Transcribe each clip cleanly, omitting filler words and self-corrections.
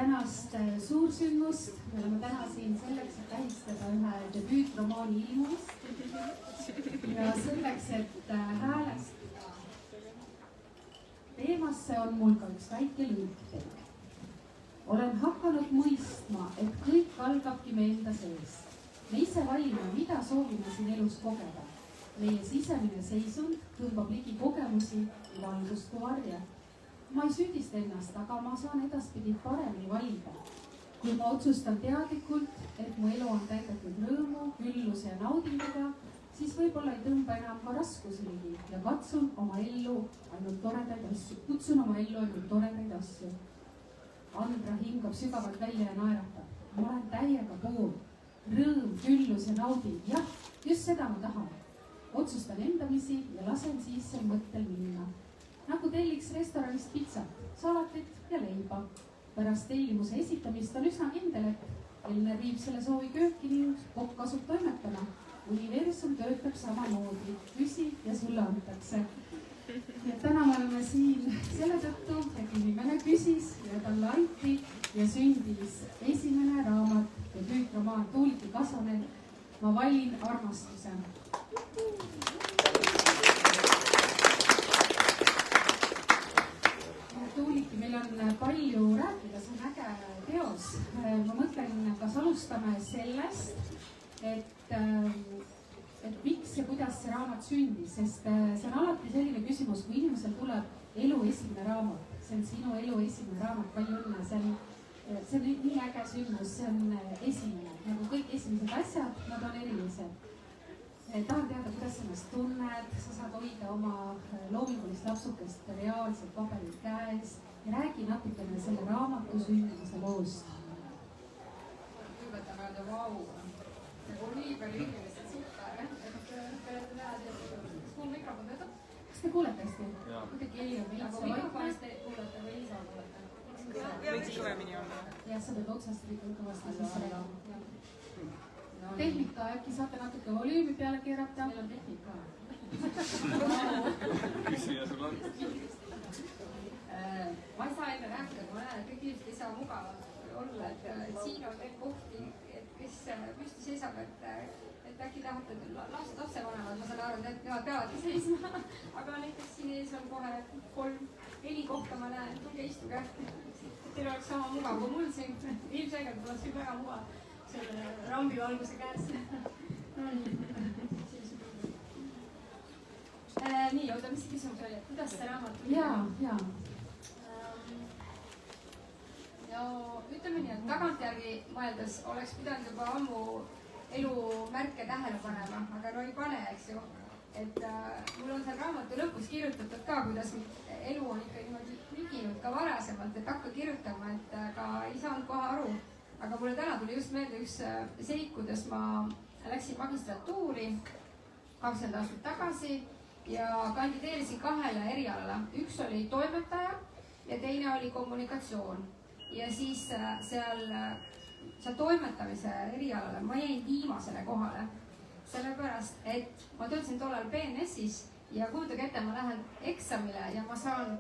tänast suursündmust. Me oleme täna siin selleks, et tähistada ühe debüütromaani ilmumist ja selleks, et häälestada teemasse on mul ka üks väike lõiktek. Olen hakanud mõistma, et kõik algabki me enda sees. Me ise valime, mida soovime siin elus kogeda. Meie sisemine seisund tõmbab ligi kogemusi ja valgust kui varje. Ma ei süüdista ennast, aga ma saan edaspidi paremini valida. Kui ma otsustan teadlikult, et mu elu on täidetud rõõmu, külluse ja naudinguga, siis võib-olla ei tõmba enam ka raskusi ligi ja kutsun oma ellu ainult toredaid asju. Andra hingab sügavalt välja ja naeratab. Ma olen täiega pool. Rõõm, küllus ja nauding. Jah, just seda ma tahan. Otsustan endamisi ja lasen siis sel mõttel minna. Nagu telliks restoranist pitsat, salatit ja leiba. Pärast tellimuse esitamist on üsna kindel, et Elner viib selle soovi kööki ning kokk asub toimetama. Universum töötab samamoodi. Küsi ja sulle antakse. Ja täna me oleme siin selle tõttu, et inimene küsis ja talle anti ja sündis esimene raamat, debüütromaan Tuuliki Kasanen. Ma valin armastuse. Tuuliki, meil on palju rääkida, see on äge teos. Ma mõtlen, kas alustame sellest, et miks ja kuidas see raamat sündis, sest see on alati selline küsimus, kui inimesel tuleb elu esimene raamat. See on sinu elu esimene raamat, palju õnne, see on nii äge sündmus, see on esimene. Nagu kõik esimesed asjad, nad on erilised. Tahan teada, kuidas sa ennast tunned, sa saad hoida oma loomingulist lapsukest reaalselt paberil käes ja räägi natukene selle raamatu sündimise loost. Kõigepealt on öelda vau, nagu nii palju inimesed super, et näed, kas mul mikrofon töötab? Kas te kuulete hästi? Kuidagi heli on millal, kui mikrofonist te kuulete või Liisa kuulete? Võiks kõvemini olla. Jah, sa pead otsast ikka kõvasti sisse räägima. Tehnika, äkki saate natuke volüümi peale keerata? Meil on tehnika. Küsija sul on. Ma ei saa enne rääkida, kui ma näen, et kõik inimesed ei saa mugavad olla, et siin on veel kohti, kes püsti seisab, et äkki tahate lapsevanemad, ma saan aru, et nemad peavadki seisma, aga näiteks siin ees on kohe 3-4 kohta, ma näen, tulge istuge, teil oleks sama mugav kui mul siin, ilmselgelt oleks siin väga mugav selle rambivalguse käes. Nii, oota, mis see küsimus oli, et kuidas see raamat tuli? Jaa. No ütleme nii, et tagantjärgi mõeldes oleks pidanud juba ammu elu märke tähele panema, aga no ei pane, eks ju. Et mul on seal raamatu lõpus kirjutatud ka, kuidas elu on ikka niimoodi lüginud ka varasemalt, et hakka kirjutama, et ka ei saanud kohe aru. Aga mulle täna tuli just meelde üks seik, kuidas ma läksin magistratuuri 20 aastat tagasi ja kandideerisin 2 erialale. Üks oli toimetaja ja teine oli kommunikatsioon. Ja siis seal toimetamise erialale ma jäin viimasele kohale. Sellepärast, et ma töötasin tollal BNS-is ja kujutage ette, ma lähen eksamile ja ma saan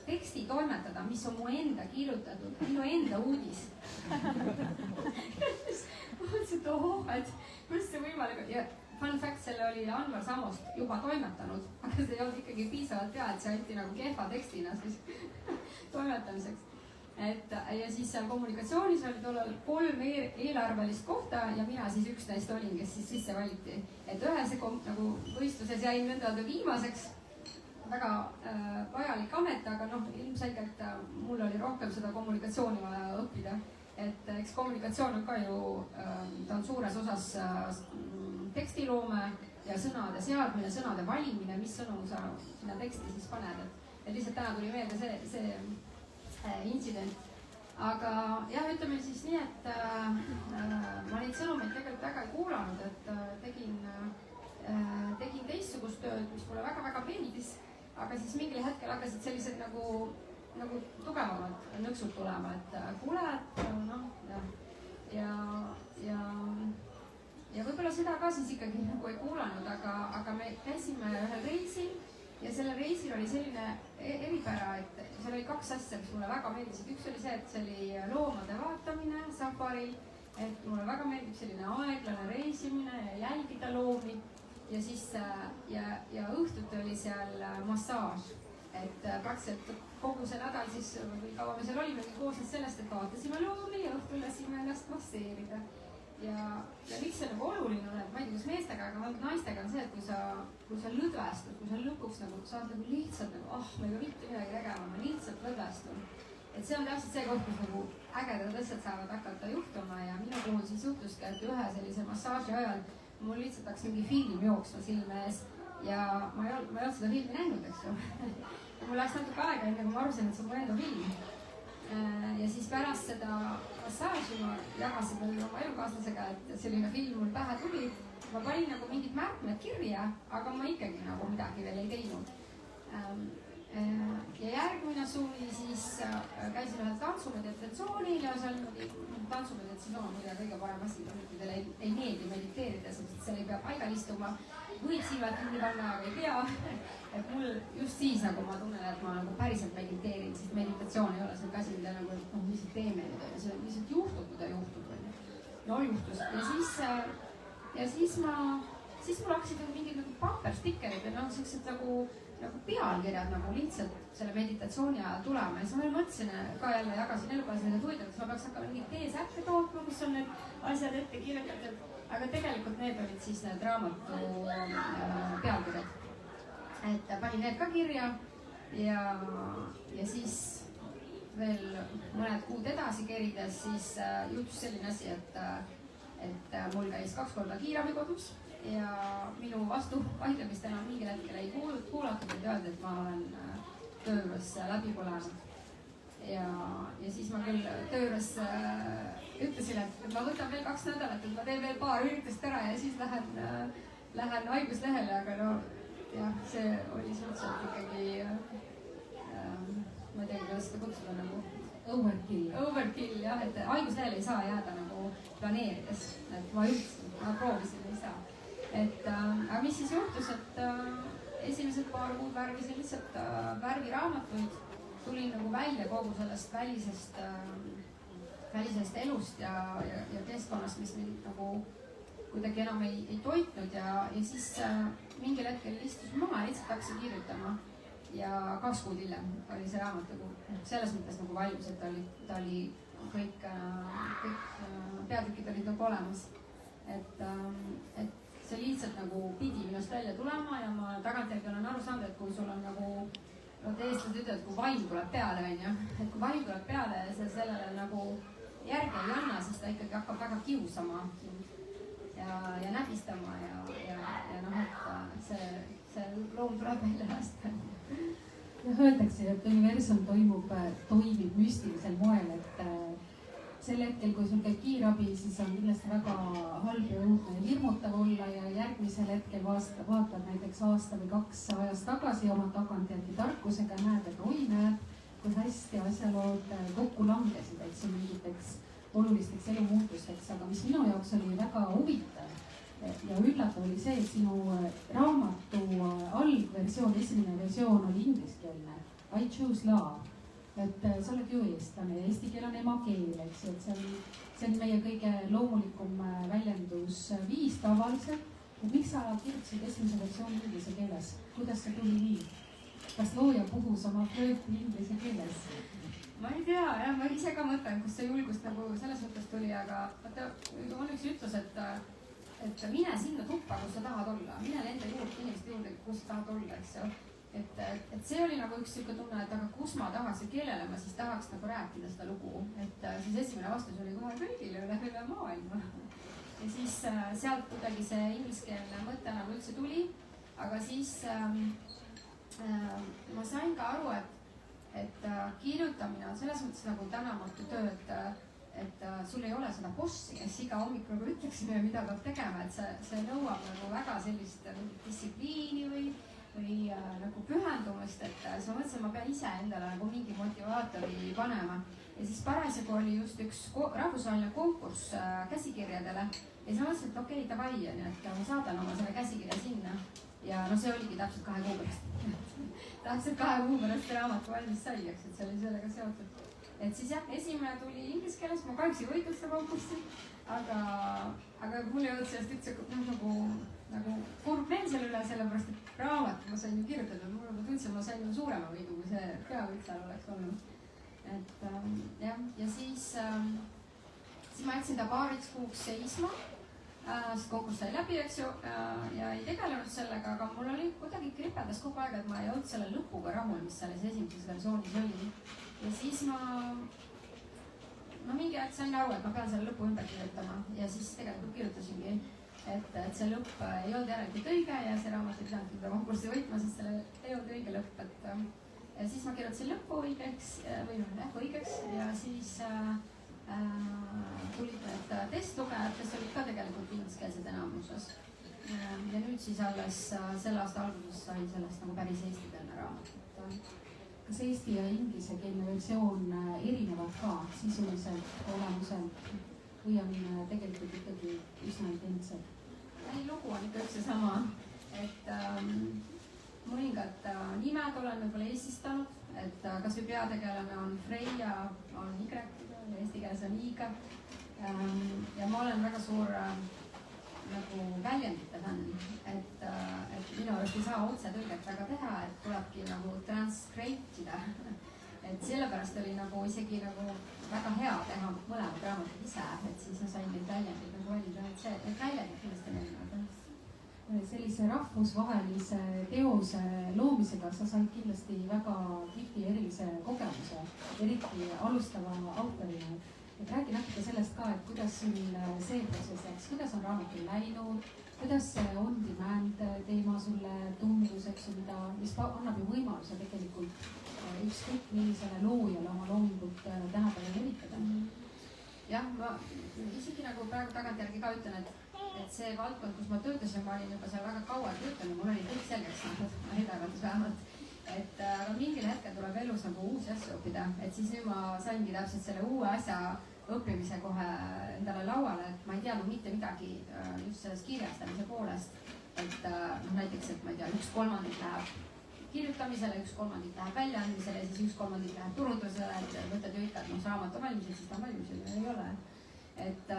teksti toimetada, mis on mu enda kirjutatud, minu enda uudis. Ma mõtlesin, et ohoh, et kuidas see võimalik on. Ja fun fact, selle oli Anvar Samost juba toimetanud, aga see ei olnud ikkagi piisavalt hea, et see anti nagu kehva tekstina siis toimetamiseks. Ja siis seal kommunikatsioonis oli tollal 3 eelarvelist kohta ja mina siis üks neist olin, kes siis sisse valiti. Et ühe nagu võistluses jäin endale viimaseks. Väga vajalik amet, aga ilmselgelt mul oli rohkem seda kommunikatsiooni vaja õppida. Et eks kommunikatsioon on ka ju, ta on suures osas tekstiloome ja sõnade seadmine, sõnade valimine, mis sõnum sa sinna teksti siis paned. Et lihtsalt täna tuli meelde see intsident. Aga jah, ütleme siis nii, et ma neid sõnumeid tegelikult väga ei kuulanud, et tegin teistsugust tööd, mis mulle väga-väga meeldis. Aga siis mingil hetkel hakkasid sellised nagu tugevamad nõksud tulema, et kuule, et ja võib-olla seda ka siis ikkagi nagu ei kuulanud, aga me käisime ühel reisil ja sellel reisil oli selline eripära, et seal oli 2 asja, mis mulle väga meeldisid. Üks oli see, et see oli loomade vaatamine safaril, et mulle väga meeldib selline aeglane reisimine ja jälgida loomi. Ja siis ja õhtuti oli seal massaaž, et praktiliselt kogu see nädal siis, või kaua me seal olimegi, koosnes sellest, et vaatasime loomi ja õhtul lasime ennast masseerida. Ja miks see nagu oluline on, et ma ei tea, kus meestega, aga naistega on see, et kui sa lõdvestud, kui sa lõpuks nagu saad nagu lihtsalt nagu, ma ei pea mitte midagi tegema, ma lihtsalt lõdvestun. Et see on täpselt see koht, kus nagu ägedad asjad saavad hakata juhtuma ja minu puhul siis juhtuski, et ühe sellise massaaži ajal mul lihtsalt hakkas mingi film jooksma silme ees ja ma ei olnud seda filmi näinud, eks ju. Mul läks natuke aega, enne kui ma aru sain, et see on mu enda film. Ja siis pärast seda massaaži ma jagasin veel oma elukaaslasega, et selline film mul pähe tuli. Ma panin nagu mingid märkmed kirja, aga ma ikkagi nagu midagi veel ei teinud. Ja järgmine suvi siis käisin ühel tantsumeditatsioonil ja seal tantsumeditatsioon on muide kõige parem asi, kõikidele ei meeldi mediteerida, sest seal ei pea paigal istuma, võid silmad kinni panna, aga ei pea. Et mul just siis nagu ma tunnen, et ma nagu päriselt mediteerin, sest meditatsioon ei ole see asi, mida nagu, mis see teeme nüüd, see lihtsalt juhtub, kui ta juhtub. No juhtus. Ja siis mul hakkasid mingid nagu paperstikkerid ja sellised nagu pealkirjad nagu lihtsalt selle meditatsiooni ajal tulema ja siis ma mõtlesin ka jälle jagasin elukaaslasega huvitav, et ma peaks hakkama mingid teesäppe tootma, kus on need asjad ette kirjutatud, aga tegelikult need olid siis need raamatu pealkirjad. Et panin need ka kirja ja siis veel mõned kuud edasi kerides siis juhtus selline asi, et mul käis 2 korda kiirabi kodus ja minu vastuvaidlemist enam mingil hetkel ei kuulatud, et öeldi, et ma olen tööres läbi põlenud. Ja siis ma küll tööres ütlesin, et ma võtan veel 2 nädalat, et ma teen veel paar üritust ära ja siis lähen haiguslehele, aga no jah, see oli suhteliselt ikkagi, ma ei tea, kuidas seda kutsuda nagu overkill jah, et haiguslehele ei saa jääda nagu planeerides, et ma proovisin, ei saa. Aga mis siis juhtus, et esimesed paar kuud värvisin lihtsalt värviraamatuid, tulin nagu välja kogu sellest välisest elust ja keskkonnast, mis mind nagu kuidagi enam ei toitnud ja siis mingil hetkel istusin maha ja lihtsalt hakkasin kirjutama ja 2 kuud hiljem oli see raamat nagu selles mõttes nagu valmis, et ta oli kõik peatükid olid nagu olemas, et see lihtsalt nagu pidi minust välja tulema ja ma tagantjärgi olen aru saanud, et kui sul on nagu, eestlased ütlevad, kui vaim tuleb peale, et kui vaim tuleb peale ja sa sellele nagu järgi ei anna, siis ta ikkagi hakkab väga kiusama ja näbistama ja noh, et see loom tuleb välja lasta. jah, öeldakse, et universum toimib müstilisel moel, et sel hetkel, kui sul käib kiirabi, siis on kindlasti väga halb ja õudne ja hirmutav olla ja järgmisel hetkel vaatad näiteks aasta või 2 ajast tagasi oma tagantjärgi tarkusega näed, et oi näed, kui hästi asjalood kokku langesid, et see mingiteks olulisteks elumuutusteks, aga mis minu jaoks oli väga huvitav ja üllatav oli see, et sinu raamatu algversioon, esimene versioon oli ingliskeelne. I choose love. Et sa oled ju eestlane ja eesti keel on emakeel, eks ju, et see on meie kõige loomulikum väljendusviis tavaliselt. Et miks sa kirjutasid esimese versiooni inglise keeles? Kuidas see tuli nii? Kas looja puhus oma flööti inglise keeles? Ma ei tea, jah, ma ise ka mõtlen, kus see julgust nagu selles mõttes tuli, aga vaata, on üks ütlus, et mine sinna tuppa, kus sa tahad olla, mine nende inimeste juurde, kus sa tahad olla, eks ju. Et see oli nagu üks siuke tunne, et aga kus ma tahaks ja kellele ma siis tahaks nagu rääkida seda lugu. Et siis esimene vastus oli kohe kõigile üle maailma. Ja siis sealt kuidagi see ingliskeelne mõte nagu üldse tuli. Aga siis ma sain ka aru, et kirjutamine on selles mõttes nagu tänamatu töö, et sul ei ole seda bossi, kes iga hommik nagu ütleks, mida peab tegema, et see nõuab nagu väga sellist distsipliini või nagu pühendumist, et siis ma mõtlesin, et ma pean ise endale nagu mingi motivaatori panema. Ja siis parasjagu oli just üks rahvusvaheline konkurss käsikirjadele ja siis ma mõtlesin, et okei, davai, onju, et ma saadan oma selle käsikirja sinna. Ja no see oligi täpselt 2 kuu pärast. täpselt 2 kuu pärast see raamat valmis sai, eks, et see oli sellega seotud. Et siis jah, esimene tuli inglise keeles, ma kahjuks ei võitnud seda konkurssi, aga mul ei olnud sellest üldse nagu kurb meel selle üle, sellepärast et raamat ma sain ju kirjutatud, ma tundsin, ma sain suurema võidu, kui see peavõit seal oleks olnud. Et jah, ja siis ma jätsin ta paariks kuuks seisma. Sest konkurss sai läbi, eks ju, ja ei tegelenud sellega, aga mul oli kuidagi kripedas kogu aeg, et ma ei olnud selle lõpuga rahul, mis selles esimeses versioonis oli. Ja siis ma mingi aeg sain aru, et ma pean selle lõpu ümber kirjutama ja siis tegelikult kirjutasingi, et see lõpp ei olnud järelikult õige ja see raamat ei pidanud seda konkurssi võitma, sest selle ei olnud õige lõpp, ja siis ma kirjutasin lõppu õigeks ja siis tulid need testlugejad, kes olid ka tegelikult ingliskeelsed enamuses. Ja nüüd siis alles selle aasta alguses sai sellest nagu päris eestikeelne raamat. Kas eesti ja inglisekeelne versioon erinevad ka sisuliselt, olemuselt või on tegelikult ikkagi üsna identsed? Ei, lugu on ikka üks ja sama, et mõningad nimed olen võib-olla eestistanud, et kas või peategelane on Freia, on Y, eesti keeles on Iga. Ja ma olen väga suur nagu väljendite fänn, et minu arust ei saa otsetõlget väga teha, et tulebki nagu transcribe ida. Et sellepärast oli nagu isegi nagu väga hea teha mõlemad raamatud ise, et siis ma sain neid väljendid nagu valida, et need väljendid kindlasti meeldivad. Sellise rahvusvahelise teose loomisega sa said kindlasti väga tihti erilise kogemuse, eriti alustava autorina. Et räägi natuke sellest ka, et kuidas sul see protsess läks, kuidas on raamatul läinud, kuidas see on demand teema sulle tundus, eks ju, mis annab ju võimaluse tegelikult ükskõik millisele loojale oma loomingut tänapäeval levitada. Jah, ma isegi nagu praegu tagantjärgi ka ütlen, et see valdkond, kus ma töötasin, ma olin juba seal väga kaua töötanud, mul oli kõik selgeks saanud, ma edavalt vähemalt. Et aga mingil hetkel tuleb elus nagu uusi asju õppida, et siis nüüd ma saingi täpselt selle uue asja õppimise kohe endale lauale, et ma ei teadnud mitte midagi just sellest kirjastamise poolest. Et näiteks, et ma ei tea, 1/3 läheb kirjutamisele, 1/3 läheb väljaandmisele ja siis 1/3 läheb turundusele, et mõtled ju ikka, et see raamat on valmis, siis ta on valmis, ei ole. Et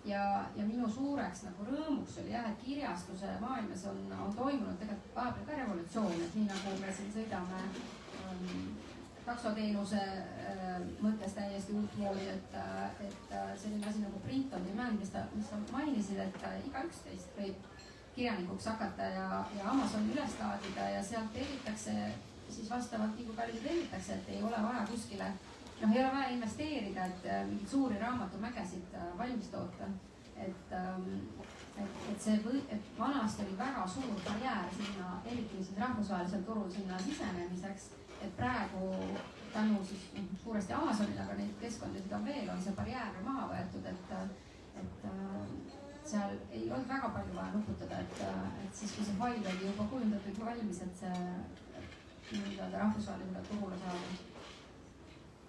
ja minu suureks nagu rõõmuks oli jah, et kirjastuse maailmas on toimunud tegelikult vahepeal ka revolutsioon, et nii nagu me siin sõidame taksoteenuse mõttes täiesti uut moodi, et selline asi nagu print on demand, mis sa mainisid, et igaüks teist võib kirjanikuks hakata ja Amazoni üles laadida ja sealt tellitakse siis vastavalt nii kui palju tellitakse, et ei ole vaja kuskile ei ole vaja investeerida, et mingeid suuri raamatumägesid valmis toota. Et vanasti oli väga suur barjäär sinna, eriti siis rahvusvahelisel turul sinna sisenemiseks, et praegu tänu siis suuresti Amazonile, aga neid keskkondasid on veel, on see barjäär maha võetud, et seal ei olnud väga palju vaja nuputada, et siis kui see fail oli juba kujundatud ja valmis, et see rahvusvahelisele turule saada.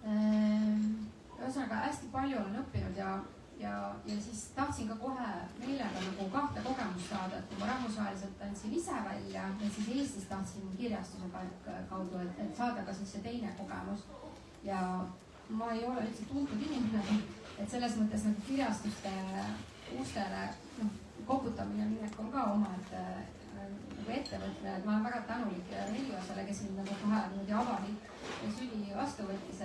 Ühesõnaga hästi palju olen õppinud ja siis tahtsin ka kohe meelega nagu 2 kogemust saada, et ma rahvusvaheliselt andsin ise välja ja siis Eestis tahtsin kirjastuse kaudu, et saada ka siis see teine kogemus. Ja ma ei ole üldse tuntud inimene, et selles mõttes nagu kirjastuste ustele koputamine minek on ka omaette nagu ettevõtmine, et ma olen väga tänulik Heliosele, kes mind nagu kohe niimoodi avalik ja süli vastu võttis,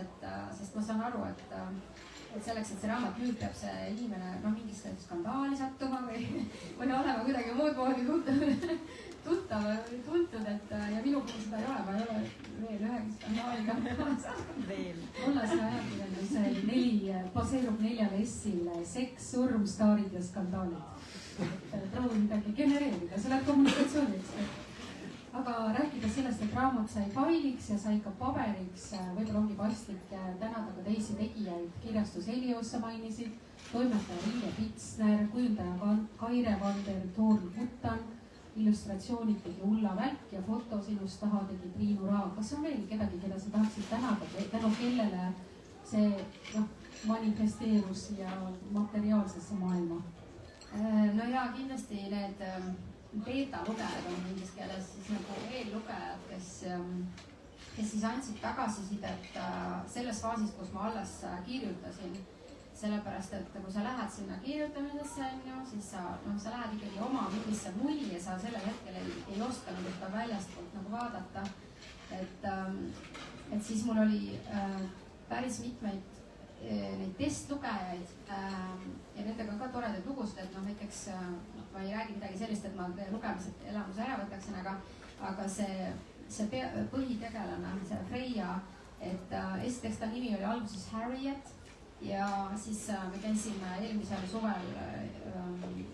sest ma saan aru, et selleks, et see raamat nüüd peab see inimene mingisse skandaali sattuma või olema kuidagi muud moodi tuttav või tuntud, et ja minu puhul seda ei ole, ma ei ole veel ühegi skandaaliga olles ajakirjandusel baseerub 4 S-il seks, surm, staarid ja skandaalid. Proovi midagi genereerida, sa oled kommunikatsiooniekspert. Aga rääkides sellest, et raamat sai failiks ja sai ka paberiks, võib-olla ongi paslik tänada ka teisi tegijaid. Kirjastus Helios sa mainisid, toimetaja Riile Pitsner, kujundaja Kaire Vander, Toorn Kutan, illustratsioonid tegi Ulla Välk ja foto sinust taha tegi Triinu Raag. Kas on veel kedagi, keda sa tahaksid tänada, tänu kellele see manifesteerus ja materiaalsesse maailma? no ja kindlasti need beeta-lugejad on inglise keeles siis nagu eellugejad, kes siis andsid tagasisidet selles faasis, kus ma alles kirjutasin. Sellepärast, et kui sa lähed sinna kirjutamisesse, siis sa lähed ikkagi oma mingisse mulli ja sa sellel hetkel ei oska nagu seda väljastpoolt nagu vaadata. Et siis mul oli päris mitmeid neid testlugejaid ja nendega on ka toredaid lugusid, et näiteks ma ei räägi midagi sellist, et ma lugemise elamuse ära võtaksin, aga see põhitegelane, see Freya, et esiteks ta nimi oli alguses Harriet ja siis me käisime eelmisel suvel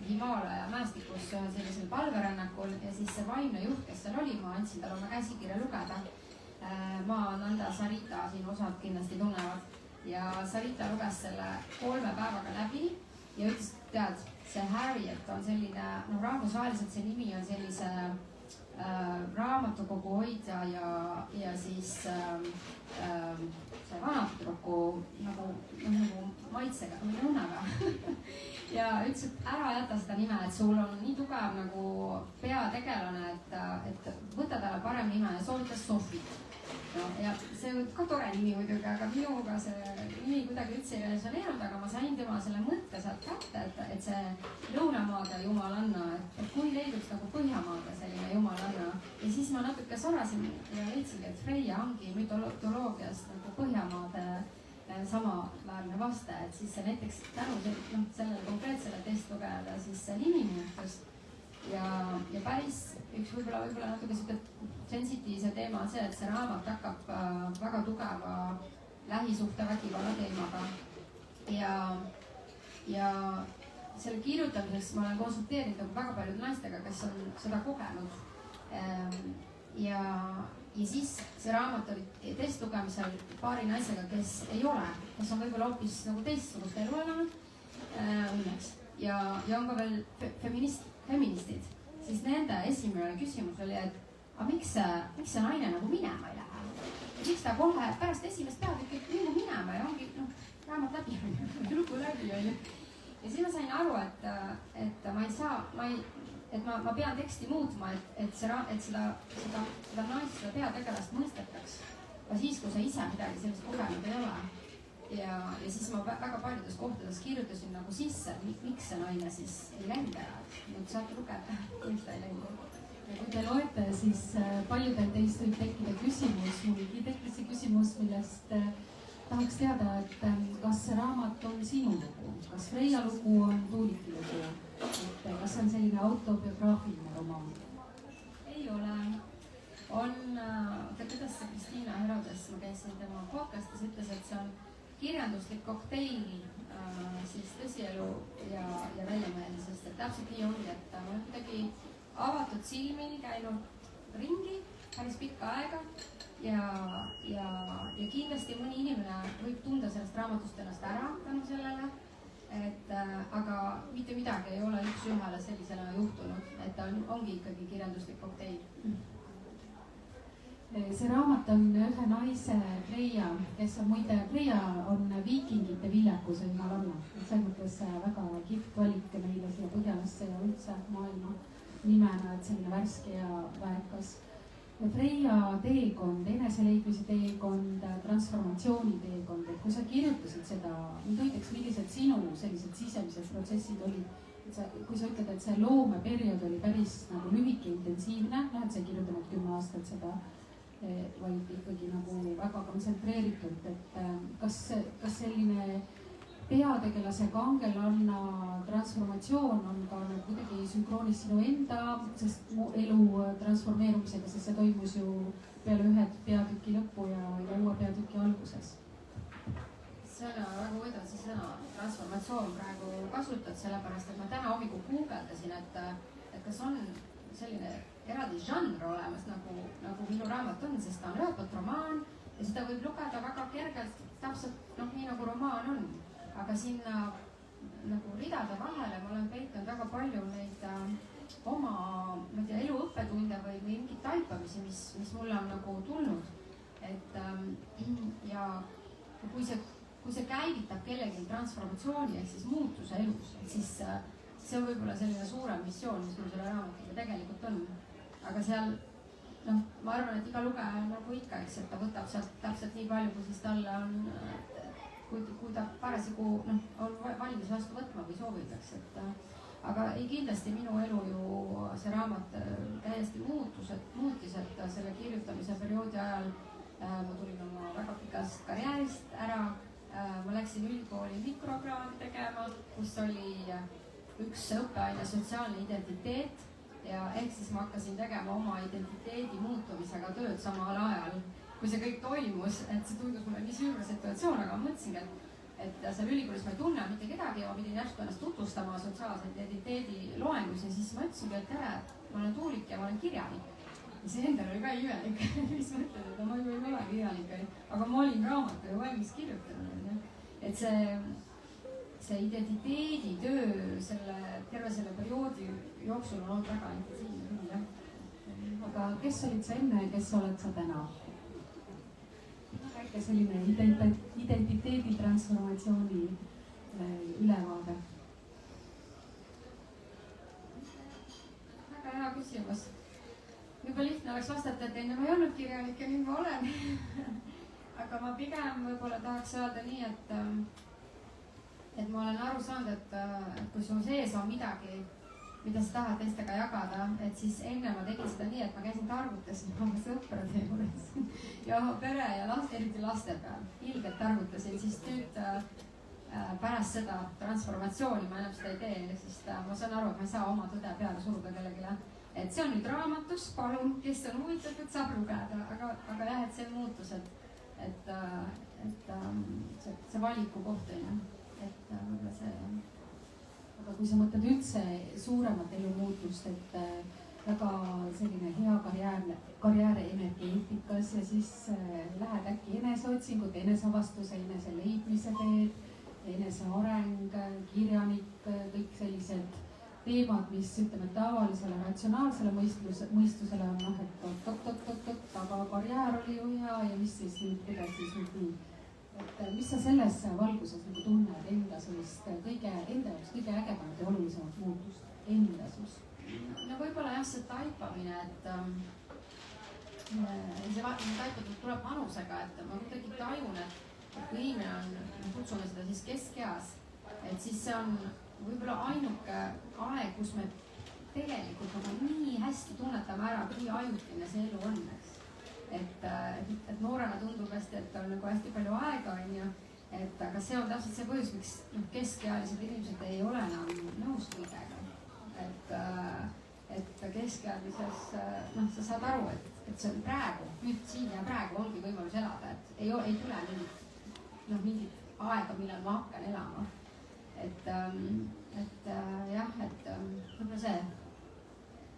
Himaalaja mäestikus ühel sellisel palverännakul ja siis see vaimne juht, kes seal oli, ma andsin talle oma käsikirja lugeda. Ma Nanda Sarita siin osad kindlasti tunnevad ja Sarita luges selle 3 päevaga läbi ja ütles, tead, see Harriet on selline, rahvusvaheliselt see nimi on sellise raamatukogu hoidja ja siis see vanatüdruku nagu maitsega, õnnaga ja ütles, et ära jäta seda nime, et sul on nii tugev nagu peategelane, et võta talle parem nime ja soovitas Sofit. No, ja see on ka tore nimi muidugi, aga minuga see nimi kuidagi üldse ei resoneerunud, aga ma sain tema selle mõtte sealt kätte, et see lõunamaade jumalanna, et kui leiduks nagu Põhjamaade selline jumalanna ja siis ma natuke sorasin ja leidsingi, et Freya ongi mütoloogiast nagu Põhjamaade samaväärne vaste, et siis see näiteks tänu sellele konkreetsele testlugejale siis see nimi muutus ja päris üks võib-olla natuke siuke sensitiivse teema on see, et see raamat hakkab väga tugeva lähisuhtevägivalla teemaga ja selle kirjutamiseks ma olen konsulteerinud väga paljude naistega, kes on seda kogenud ja siis see raamat oli testlugemisel paari naisega, kes ei ole, kes on võib-olla hoopis nagu teistsugust elu elanud õnneks ja on ka veel feministid, siis nende esimene küsimus oli, et aga miks see naine nagu minema ei lähe? Miks ta kohe pärast esimest peatükki nagu minema ja ongi raamat läbi, lugu läbi onju. Ja siis ma sain aru, et ma ei saa, et ma pean teksti muutma, et seda naist, seda peategelast mõistetaks ka siis, kui sa ise midagi sellist kogenud ei ole. Ja siis ma väga paljudes kohtades kirjutasin nagu sisse, miks see naine siis ei läinud ära. Nüüd saate lugeda, miks ta ei läinud. Kui te loete, siis paljudel teist võib tekkida küsimus, mulgi tekkis see küsimus, millest tahaks teada, et kas see raamat on sinu lugu, kas Freya lugu on Tuuliki lugu, et kas on selline autobiograafiline romaan? Ei ole. Kuidas see Kristiina Herodes, ma käisin tema podcastis, ütles, et see on kirjanduslik kokteil siis tõsielu ja väljamõeldisest, et täpselt nii ongi, et ma olen kuidagi avatud silmil käinud ringi päris pikka aega ja kindlasti mõni inimene võib tunda sellest raamatust ennast ära tänu sellele, aga mitte midagi ei ole üks-ühele sellisena juhtunud, et ta ongi ikkagi kirjanduslik kokteil. See raamat on ühe naise Freya, kes on muide, Freya on viikingite viljakuse jumalanna. Selles mõttes väga kihvt valik meile siia Põhjalasse ja üldse maailma nimena, et selline värske ja väekas. Freya teekond, eneseleidmise teekond, transformatsiooni teekond, et kui sa kirjutasid seda, näiteks millised sinu sellised sisemised protsessid olid, kui sa ütled, et see loomeperiood oli päris nagu lühike, intensiivne, et sa ei kirjutanud 10 aastat seda, vaid ikkagi nagu väga kontsentreeritud, et kas selline peategelase kangelanna transformatsioon on ka nagu kuidagi sünkroonis sinu enda, sest mu elu transformeerumisega, sest see toimus ju peale ühe peatüki lõppu ja uue peatüki alguses. See on väga huvitav see sõna transformatsioon praegu kasutad, sellepärast et ma täna hommikul guugeldasin, et kas on selline eraldi žanr olemas, nagu minu raamat on, sest ta on ühelt poolt romaan ja seda võib lugeda väga kergelt, täpselt nii nagu romaan on. Aga sinna nagu ridade vahele ma olen peitnud väga palju neid oma eluõppetunde või mingid taipamisi, mis mulle on nagu tulnud. Ja kui see käivitab kellegi transformatsiooni ehk siis muutuse elus, et siis see on võib-olla selline suurem missioon, mis mul selle raamatuga tegelikult on. aga seal noh, ma arvan, et iga lugeja nagu ikka, eks, et ta võtab sealt täpselt nii palju, kui siis talle on, kui ta parasjagu noh, on valmis vastu võtma või soovib, eks, et aga ei, kindlasti minu elu ju see raamat täiesti muutis, et selle kirjutamise perioodi ajal ma tulin oma väga pikast karjäärist ära. Ma läksin ülikooli mikrokraadi tegema, kus oli üks õppeaine sotsiaalne identiteet ja ehk siis ma hakkasin tegema oma identiteedi muutumisega tööd samal ajal, kui see kõik toimus, et see tundus mulle nii süüra situatsioon, aga ma mõtlesingi, et seal ülikoolis ma ei tunne mitte kedagi ja ma pidin järsku ennast tutvustama sotsiaalse identiteedi loengus ja siis ma ütlesingi, et tere, ma olen Tuulik ja ma olen kirjanik. ja see endal oli ka imelik, mis mõtled, et ma ju ei ole kirjanik, aga ma olin raamatu ju valmis kirjutanud, et see identiteeditöö terve selle perioodi jooksul on olnud väga intensiivne küll, jah. aga kes olid sa enne ja kes oled sa täna? Väike selline identiteedi transformatsiooni ülevaade. väga hea küsimus. Juba lihtne oleks vastata, et enne ma ei olnud kirjanik ja nüüd ma olen. aga ma pigem võib-olla tahaks öelda nii, et ma olen aru saanud, et kui sul sees on midagi, mida sa tahad teistega jagada, et siis enne ma tegin seda nii, et ma käisin targutasin oma sõprade juures ja oma pere ja eriti laste peal. Ilgelt targutasin, siis nüüd pärast seda transformatsiooni ma enam seda ei tee, sest ma saan aru, et ma ei saa oma tõde peale suruda kellegile. Et see on nüüd raamatus, palun, kes on huvitatud, saab lugeda, aga jah, et see muutus, et see valiku koht on, et võib-olla see on. aga kui sa mõtled üldse suuremat elumuutust, et väga selline hea karjäär energeetikas ja siis lähed äkki eneseotsingut, eneseavastuse, enese leidmise teed, eneseareng, kirjanik, kõik sellised teemad, mis ütleme tavalisele ratsionaalsele mõistusele on noh, et tot, aga karjäär oli ju hea ja mis siis nüüd, kuidas siis nüüd nii. Et mis sa selles valguses nagu tunned enda sellist enda jaoks kõige ägedamat ja olulisemat muutust endasus? No võib-olla jah, see taipamine, et see taipamine tuleb vanusega, et ma kuidagi tajun, et kui inimene on, kutsume seda siis keskeas, et siis see on võib-olla ainuke aeg, kus me tegelikult nagu nii hästi tunnetame ära, kui ajutine see elu on, eks. Et noorena tundub hästi, et on nagu hästi palju aega, on ju, et aga see on täpselt see põhjus, miks keskealised inimesed ei ole enam nõus kõigega. Et keskealises, noh, sa saad aru, et see on praegu, nüüd siin ja praegu ongi võimalus elada, et ei tule mingit aega, millal ma hakkan elama. Et võib-olla see.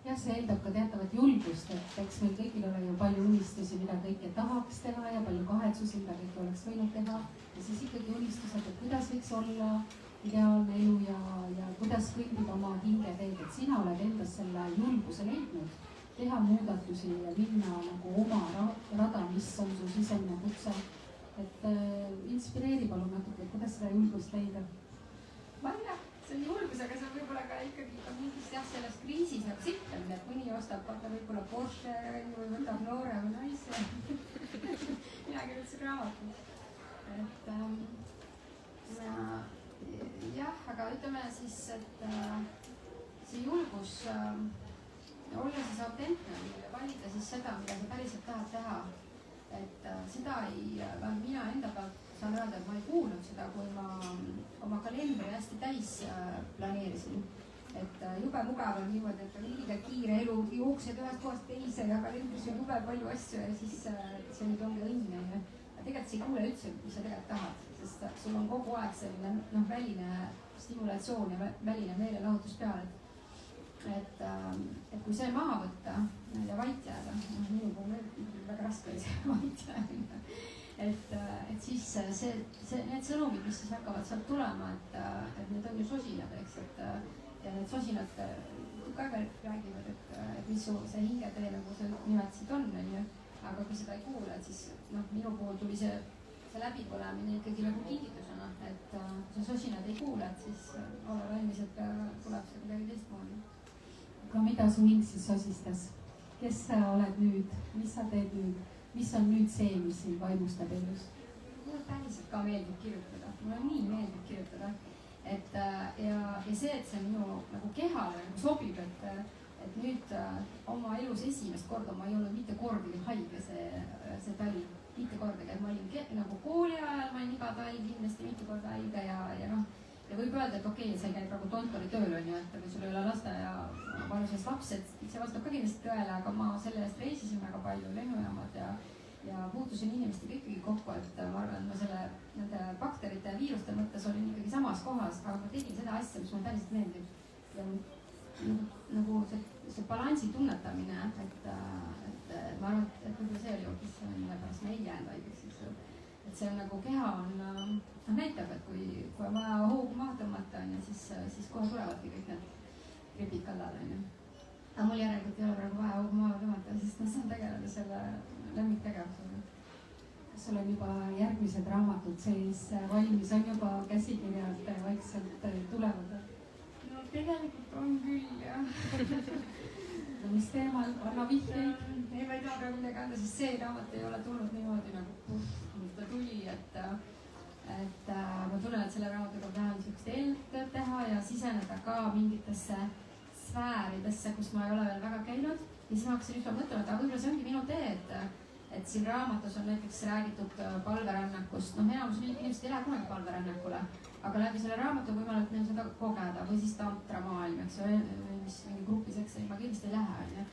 jah, see eeldab ka teatavat julgust, et eks meil kõigil ole ju palju unistusi, mida kõike tahaks teha ja palju kahetsusi, mida kõike oleks võinud teha. Ja siis ikkagi unistused, et kuidas võiks olla ideaalne elu ja kuidas kõndida oma hingeteed, et sina oled endas selle julguse leidnud, teha muudatusi ja minna nagu oma rada, mis on su sisemine kutse. Et inspireeri palun natuke, kuidas seda julgust leida? Ma ei tea, see on julgus, aga see on võib-olla ka ikkagi ka mingis jah, selles kriisis nagu sittamine, et mõni ostab vaata võib-olla Porsche või võtab noore või naise. Mina kirjutasin raamatu. Et jah, aga ütleme siis, et see julgus olla siis autentne ja valida siis seda, mida sa päriselt tahad teha. Et seda mina enda pealt saan öelda, et ma ei kuulnud seda, kui ma oma kalendri hästi täis planeerisin. Et jube mugav on niimoodi, et on liiga kiire elu, jooksed ühest kohast teise ja kalendris on jube palju asju ja siis see nüüd ongi õnn. Aga tegelikult sa ei kuule üldse, mis sa tegelikult tahad, sest sul on kogu aeg selline väline stimulatsioon ja väline meelelahutus peal. Et kui see maha võtta ja vait jääda, minu puhul väga raske oli see vait jääda. Et siis need sõnumid, mis siis hakkavad sealt tulema, et need on ju sosinad, eks, ja need sosinad ka räägivad, et mis su see hingetee, nagu sa nimetasid on, aga kui seda ei kuule, et siis minu puhul tuli see läbipõlemine ikkagi nagu kingitusena, et kui sa sosinad ei kuule, et siis ole valmis, et tuleb see kuidagi teistmoodi. aga mida su hing siis sosistas? kes sa oled nüüd, mis sa teed nüüd, mis on nüüd see, mis sind vaimustab elus? mulle päriselt ka meeldib kirjutada, mulle nii meeldib kirjutada, et ja see, et see minu nagu kehale nagu sobib, et nüüd oma elus esimest korda ma ei olnud mitte kordagi haige see talv, mitte kordagi, et ma olin nagu kooli ajal, ma olin iga talv kindlasti mitu korda haige ja noh, ja võib öelda, et okei, sa ei käi praegu kontoritööl on ju, et kui sul ei ole lasteaia vanuses laps, et see vastab ka kindlasti tõele, aga ma selle eest reisisin väga palju, lennujaamad ja puutusin inimestega ikkagi kokku, et ma arvan, et ma selle nende bakterite ja viiruste mõttes olin ikkagi samas kohas, aga ma tegin seda asja, mis mulle päriselt meeldib. Ja nagu see balansi tunnetamine, et ma arvan, et võib-olla see oli hoopis, mille pärast ma ei jäänud haigeks, et see on nagu keha on, näitab, et kui on vaja hoogu maha tõmmata, siis kohe tulevadki kõik need gripid kallale, on ju. Aga mul järelikult ei ole praegu vaja hoogu maha tõmmata, sest ma saan tegeleda selle lemmiktegevusega. kas sul on juba järgmised raamatud sees valmis, on juba käsikirjad vaikselt tulevad? No tegelikult on küll, jah. No mis teemal, anna vihjeid? Ei, ma ei taha praegu midagi anda, sest see raamat ei ole tulnud niimoodi nagu ta tuli, et ma tunnen, et selle raamatuga tahan niisugust eeltööd teha ja siseneda ka mingitesse sfääridesse, kus ma ei ole veel väga käinud. Ja siis ma hakkasin just mõtlema, et võib-olla see ongi minu tee, et siin raamatus on näiteks räägitud palverännakust. Noh, enamus inimesed ei lähe kunagi palverännakule, aga läbi selle raamatu on võimalik neil seda kogeda või siis tantra maailm, eks ju, mis mingi grupiseks ma kindlasti ei lähe, on ju.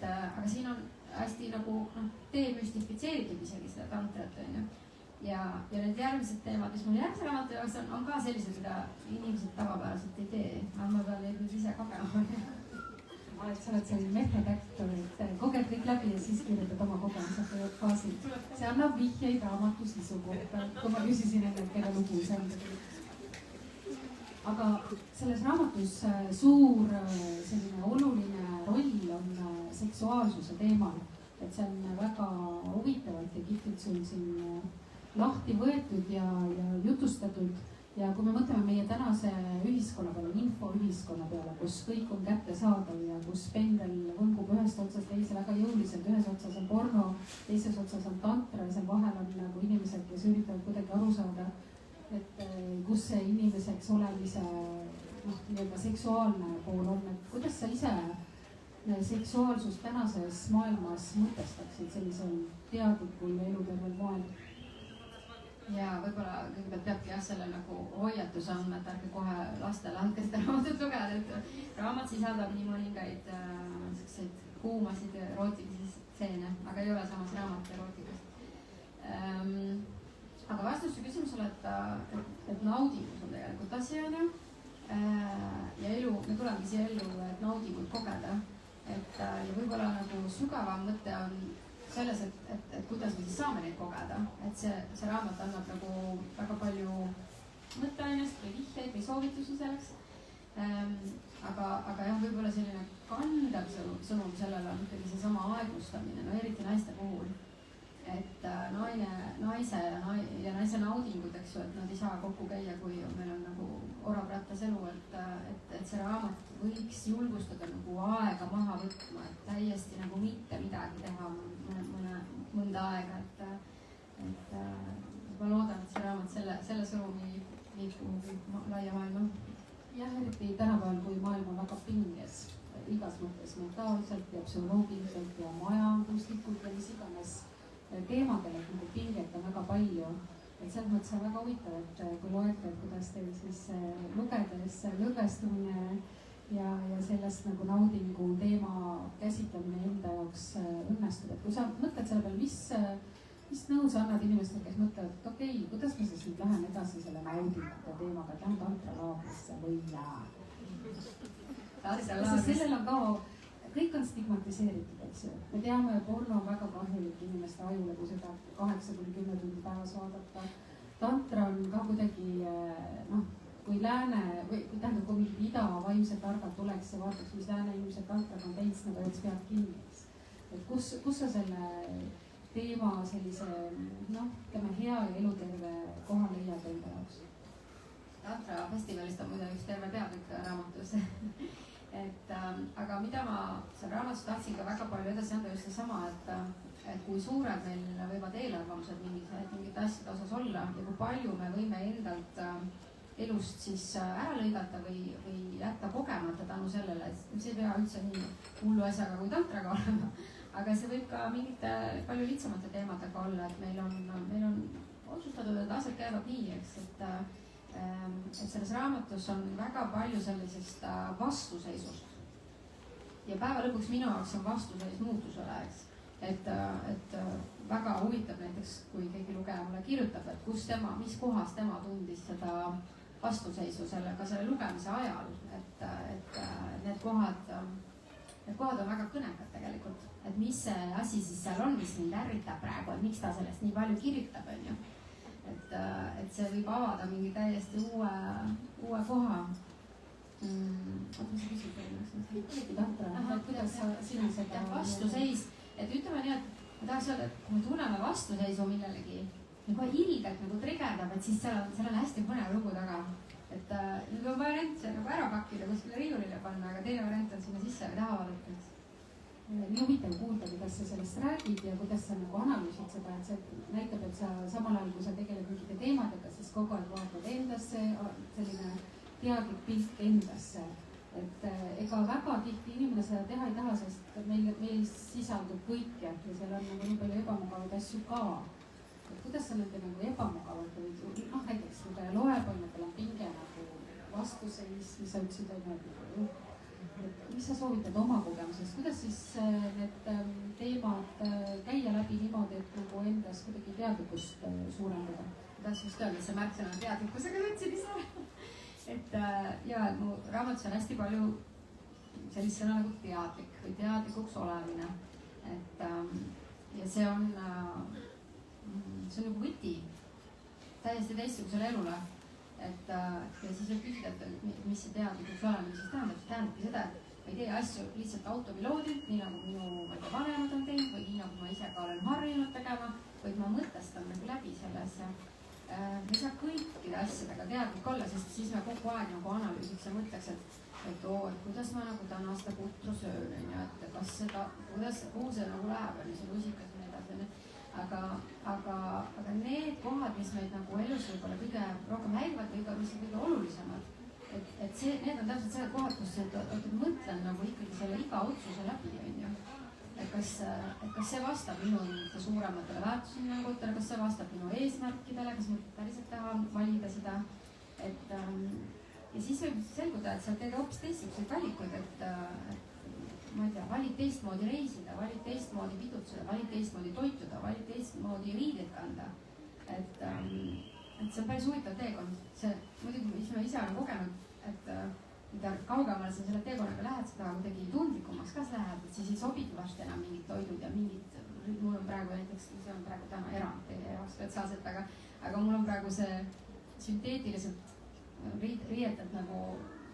Aga siin on hästi nagu demüstifitseeritud isegi seda tantrat, on ju. Ja need järgmised teemad, mis mul järgmise raamatu jaoks on ka sellised, mida inimesed tavapäraselt ei tee. Ma pean neid nüüd ise kogema. Sa oled selline method-actor, et koged kõik läbi ja siis kirjutad oma kogemused baasil. See annab vihjeid raamatu sisu kohta, kui ma küsisin enne, kelle lugu see on. Aga selles raamatus suur selline oluline roll on seksuaalsuse teemal, et see on väga huvitavalt ja kihvtilt sul siin lahti võetud ja jutustatud. Ja kui me mõtleme meie tänase ühiskonna peale, infoühiskonna peale, kus kõik on kättesaadav ja kus pendel võngub ühest otsast teise väga jõuliselt, ühes otsas on porno, teises otsas on tantra ja seal vahel on nagu inimesed, kes üritavad kuidagi aru saada, et kus see inimeseks olemise nii-öelda seksuaalne pool on, et kuidas sa ise seksuaalsust tänases maailmas mõtestaksid sellisel teadlikul ja elutervel moel? Ja võib-olla kõigepealt peabki selle nagu hoiatuse andma, et ärge kohe lastele andke seda raamatut lugeda, et raamat sisaldab nii mõningaid selliseid kuumasid erootilisi stseene, aga ei ole samas raamat erootikast. Aga vastus su küsimusele, et naudingus on tegelikult asi, on ju. Ja elu, me tulemegi siia ellu, et naudingut kogeda. Ja võib-olla nagu sügavam mõte on selles, et kuidas me siis saame neid kogeda, et see raamat annab nagu väga palju mõtteainest või vihjeid või soovitusi selleks. Aga jah, võib-olla selline kandav sõnum sellele on ikkagi seesama aeglustamine, no eriti naiste puhul. Et naise ja naise naudingud, eks ju, et nad ei saa kokku käia, kui meil on nagu oravrattas elu, et see raamat võiks julgustada nagu aega maha võtma, et täiesti nagu mitte midagi teha mõnda aega, et ma loodan, et see raamat selle sõnumi viib kuhugi laia maailma. Jah, eriti tänapäeval, kui maailm on väga pinges igas mõttes mentaalselt ja psühholoogiliselt ja majanduslikult ja mis iganes teemadel, et nagu pinget on väga palju. Et selles mõttes on väga huvitav, et kui loete, et kuidas teil siis lugedes lõdvestumine ja sellest nagu naudingu teema käsitlemine enda jaoks õnnestub. Et kui sa mõtled selle peal, mis nõu sa annad inimestele, kes mõtlevad, et okei, kuidas ma siis nüüd lähen edasi selle naudingute teemaga, et lähen tantralaagrisse või sellel on ka, kõik on stigmatiseeritud, eks ju. Me teame, porno on väga kahjulik inimeste ajule, kui seda 8-10 tundi päevas vaadata. Tantra on ka kuidagi, kui lääne, või tähendab, kui mingi ida vaimse targalt tuleks ja vaataks, mis lääne inimesed tantraga on teinud, nagu oleks pead kinni. Et kus sa selle teema sellise, ütleme, hea ja eluterve koha leiad enda jaoks? festivalist on muide üks terve peatükk raamatus et aga mida ma seal raamatus tahtsin ka väga palju edasi anda, just seesama, et kui suured meil võivad eelarvamused mingite asjade osas olla ja kui palju me võime endalt elust siis ära lõigata või jätta kogemata tänu sellele, et see ei pea üldse nii hullu asjaga kui tantraga olema, aga see võib ka mingite palju lihtsamate teemadega olla, et meil on otsustatud, et asjad käivad nii, eks, et selles raamatus on väga palju sellisest vastuseisust. ja päeva lõpuks minu jaoks on vastuseis muutusele, eks, et väga huvitab näiteks, kui keegi lugeja mulle kirjutab, et mis kohas tema tundis seda vastuseisu selle lugemise ajal, et need kohad on väga kõnekad tegelikult, et mis see asi siis seal on, mis mind ärritab praegu, et miks ta sellest nii palju kirjutab, onju. et see võib avada mingi täiesti uue koha. Oota, mis sa küsid veel? Kuidas sina seda vastuseis, et ütleme nii, et ma tahaks öelda, et kui me tunneme vastuseisu millelegi, ja kohe ilgelt nagu trigerdab, et siis seal on hästi põnev lugu taga. Et nüüd on variant see nagu ära pakkida, kuskile riiulile panna, aga teine variant on sinna sisse või taha vaadata. Nii huvitav kuulda, kuidas sa sellest räägid ja kuidas sa nagu analüüsid seda, et see näitab, et sa samal ajal, kui sa tegeled mingite teemadega, siis kogu aeg vaatad endasse, selline teadlik pilt endasse. Et ega väga tihti inimene seda teha ei taha, sest meil sisaldub kõike ja seal on nagu nii palju ebamugavaid asju ka. Et kuidas sa nende nagu ebamugavad või näiteks lugeja loeb, on, et tal on pinge nagu vastuseis, mis sa ütlesid, et mis sa soovitad oma kogemusest, kuidas siis need teemad käia läbi niimoodi, et nagu endas kuidagi teadlikkust suurendada? Tahaks just öelda, et see märksõna on teadlikkusega võtsid ise. Et mu raamatus on hästi palju sellist sõna nagu teadlik või teadlikuks olemine. Ja see on nagu võti täiesti teistsugusele elule. Ja siis võib küsida, et mis see teadlikuks olemine siis tähendab. See tähendabki seda, et ma ei tee asju lihtsalt autopiloodilt, nii nagu minu vanemad on teinud või nii nagu ma ise ka olen harjunud tegema, vaid ma mõtestan nagu läbi selles. Me ei saa kõikide asjadega teadlik olla, sest siis me kogu aeg nagu analüüsiks ja mõtleks, et kuidas ma nagu täna seda putru söön, et kas seda, kuhu see nagu läheb, see rusikas ja nii edasi. Aga need kohad, mis meid nagu elus võib-olla kõige rohkem häirivad või ka mis on kõige olulisemad, et need on täpselt selle kohad, kus mõtlen nagu ikkagi selle iga otsuse läbi, onju. Et kas see vastab minu suurematele väärtushinnangutele, kas see vastab minu eesmärkidele, kas ma päriselt tahan valida seda. Ja siis võib selguda, et sa teed hoopis teistsuguseid valikuid, et ma ei tea, valid teistmoodi reisida, valid teistmoodi pidutseda, valid teistmoodi toituda, valid teistmoodi riideid kanda. Et see on päris huvitav teekond. See muidugi, mis ma ise olen kogenud, et mida kaugemale sa selle teekonnaga lähed, seda kuidagi tundlikumaks ka lähed, et siis ei sobigi vast enam mingid toidud ja mingid, mul on praegu näiteks, see on praegu täna erand teie jaoks spetsiaalselt, aga mul on praegu see sünteetiliselt riietab nagu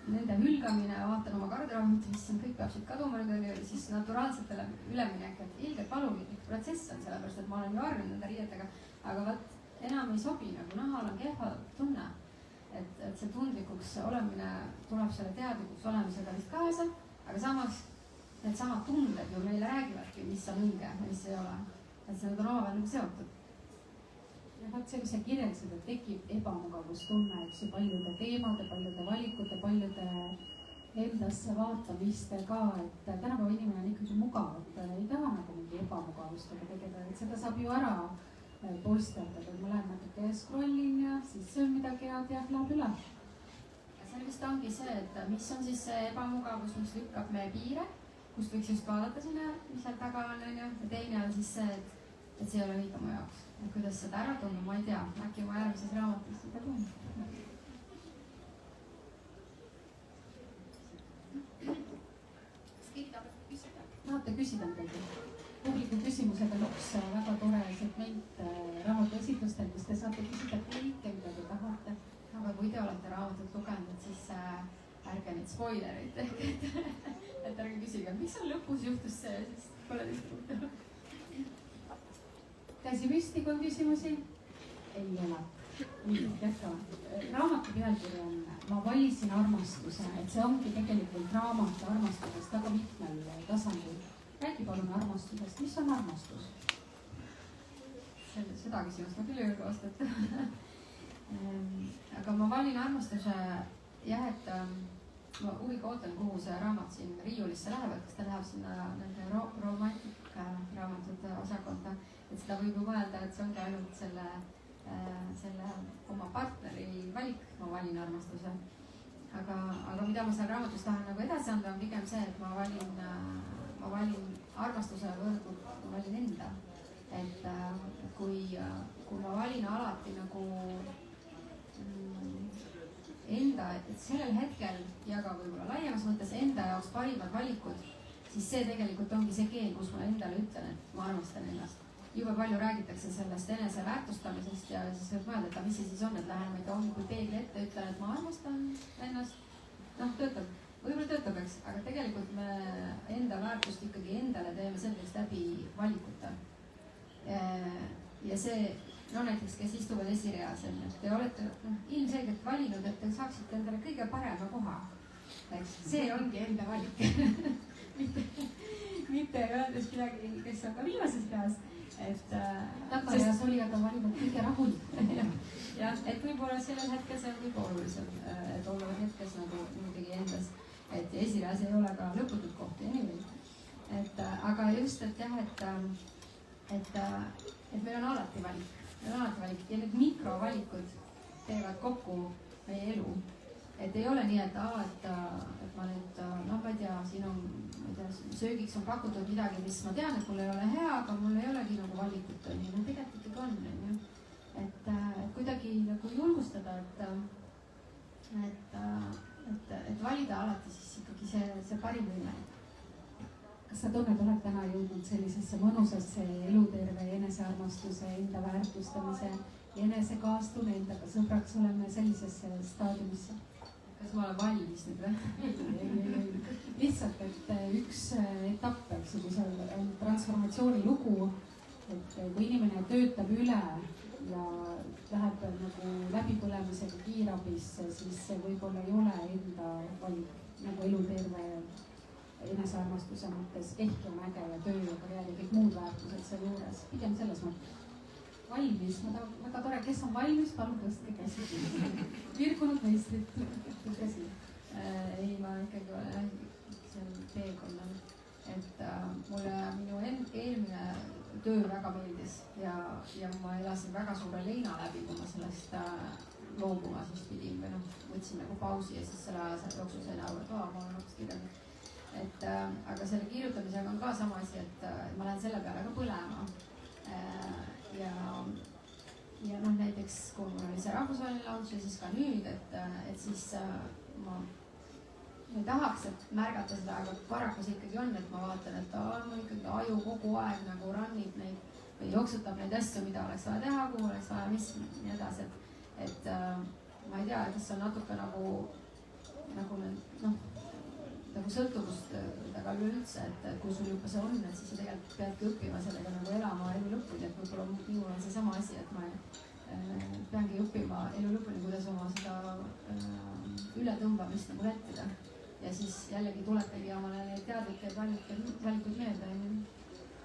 nende hülgamine, vaatan oma garderoobit, mis siin kõik peab siit kaduma nüüd, siis naturaalsetele üleminek, et ilgelt valulik protsess on, sellepärast et ma olen ju harjunud nende riietega, aga vaat enam ei sobi, nagu nahal on kehva tunne. Et see tundlikuks olemine tuleb selle teadlikuks olemisega vist kaasa, aga samas need samad tunded ju meile räägivadki, mis on õige ja mis ei ole. Et see on omavahel nagu seotud. Ja vaat see, kui sa kirjeldasid, et tekib ebamugavustunne, eks ju, paljude teemade, paljude valikute, paljude endasse vaatamiste ka, et tänapäeva inimene on ikkagi mugav, et ei taha nagu mingi ebamugavustega tegeleda, et seda saab ju ära posterdada, et ma lähen natuke scrollin ja siis see on midagi head ja läheb üle. See vist ongi see, et mis on siis see ebamugavus, mis lükkab meie piire, kust võiks just vaadata sinna, mis seal taga on, ja teine on siis see, et see ei ole õige mu jaoks. Ja kuidas seda ära tunda, ma ei tea, äkki ma järgmises raamatus seda tunnen. Tahate küsida midagi? Publiku küsimusega lõps väga tore segment raamatu esitlustel, kus te saate küsida kõike, mida te tahate. Aga kui te olete raamatut lugenud, siis ärge neid spoilereid tehke, et ärge küsige, miks on lõpus juhtus see, siis pole teist huvitav. Käsi püsti, kui on küsimusi? Ei ole. nii, jätkame. Raamatu pealkiri on Ma valisin armastuse, et see ongi tegelikult raamat armastusest väga mitmel tasandil. Räägi palun armastusest, mis on armastus? Seda küsimust ma küll ei julge vastata. Aga ma valin armastuse jah, et ma huviga ootan, kuhu see raamat siin riiulisse läheb, et kas ta läheb sinna nende romantika raamatute osakonda, et seda võib ju mõelda, et see ongi ainult selle oma partneri valik, ma valin armastuse. Aga mida ma seal raamatus tahan nagu edasi anda, on pigem see, et ma valin armastuse võrgu, ma valin enda. Et kui ma valin alati nagu enda, et sellel hetkel ja ka võib-olla laiemas mõttes enda jaoks parimad valikud, siis see tegelikult ongi see keel, kus ma endale ütlen, et ma armastan ennast. Jube palju räägitakse sellest enese väärtustamisest ja siis võib mõelda, et mis see siis on, et lähen ma ikka hommikul peegli ette, ütlen, et ma armastan ennast. Töötab, võib-olla töötab, eks, aga tegelikult me enda väärtust ikkagi endale teeme selgeks läbi valikute. Ja see, näiteks, kes istuvad esireas, et te olete ilmselgelt valinud, et te saaksite endale kõige parema koha. See ongi enda valik. mitte öeldes midagi, kes on ka viimases peas. Tagareas oli aga valinud kõige rahulikum. Jah, et võib-olla sellel hetkel see on kõige olulisem, et olla hetkes nagu muidugi endas. Et esireas ei ole ka lõputut kohti anyway. Aga just, et jah, et meil on alati valik. Ja need mikrovalikud teevad kokku meie elu. Et ei ole nii, et ma nüüd, ma ei tea, siin on, söögiks on pakutud midagi, mis ma tean, et mul ei ole hea, aga mul ei olegi nagu valikut, tegelikult ikkagi on. Et kuidagi nagu julgustada, et valida alati siis ikkagi see parim võime. Kas sa tunned, oled täna jõudnud sellisesse mõnusasse eluterve enesearmastuse, enda väärtustamise, enesekaastunne, endaga sõbraks oleme sellisesse staadiumisse? Kas ma olen valmis nüüd või? Lihtsalt, et üks etapp, kui see on transformatsiooni lugu, et kui inimene töötab üle ja läheb nagu läbipõlemisega kiirabisse, siis see võib-olla ei ole enda valik nagu eluterve enesearmastuse mõttes, ehkki on äge ja töö ja karjäär ja kõik muud väärtused seal juures, pigem selles mõttes. Valmis, väga tore, kes on valmis, palun tõstke käsi. Virgunud meistrid, käsi. Ei, ma ikkagi olen seal teekonnal, et mulle minu eelmine töö väga meeldis ja ma elasin väga suure leina läbi, kui ma sellest loobuma siis pidin või võtsin nagu pausi ja siis selle aja jooksul sain aru, et ma olen hoopis kirjanud. Aga selle kirjutamisega on ka sama asi, et ma lähen selle peale ka põlema. Ja näiteks, kui mul oli see rahvusvaheline launch ja siis ka nüüd, et siis ma ei tahaks, et märgata seda, aga paraku see ikkagi on, et ma vaatan, et mul ikkagi aju kogu aeg nagu rannib neid või jooksutab neid asju, mida oleks vaja teha, kuhu oleks vaja, mis nii edasi, et ma ei tea, kas on natuke nagu sõltuvust aga üleüldse, et kui sul juba see on, et siis sa tegelikult peadki õppima sellega nagu elama elu lõpuni, et võib-olla minul on seesama asi, et ma peangi õppima elu lõpuni, kuidas oma seda ületõmbamist nagu vältida. Ja siis jällegi tuletagi omale need teadlikke valikud meelde.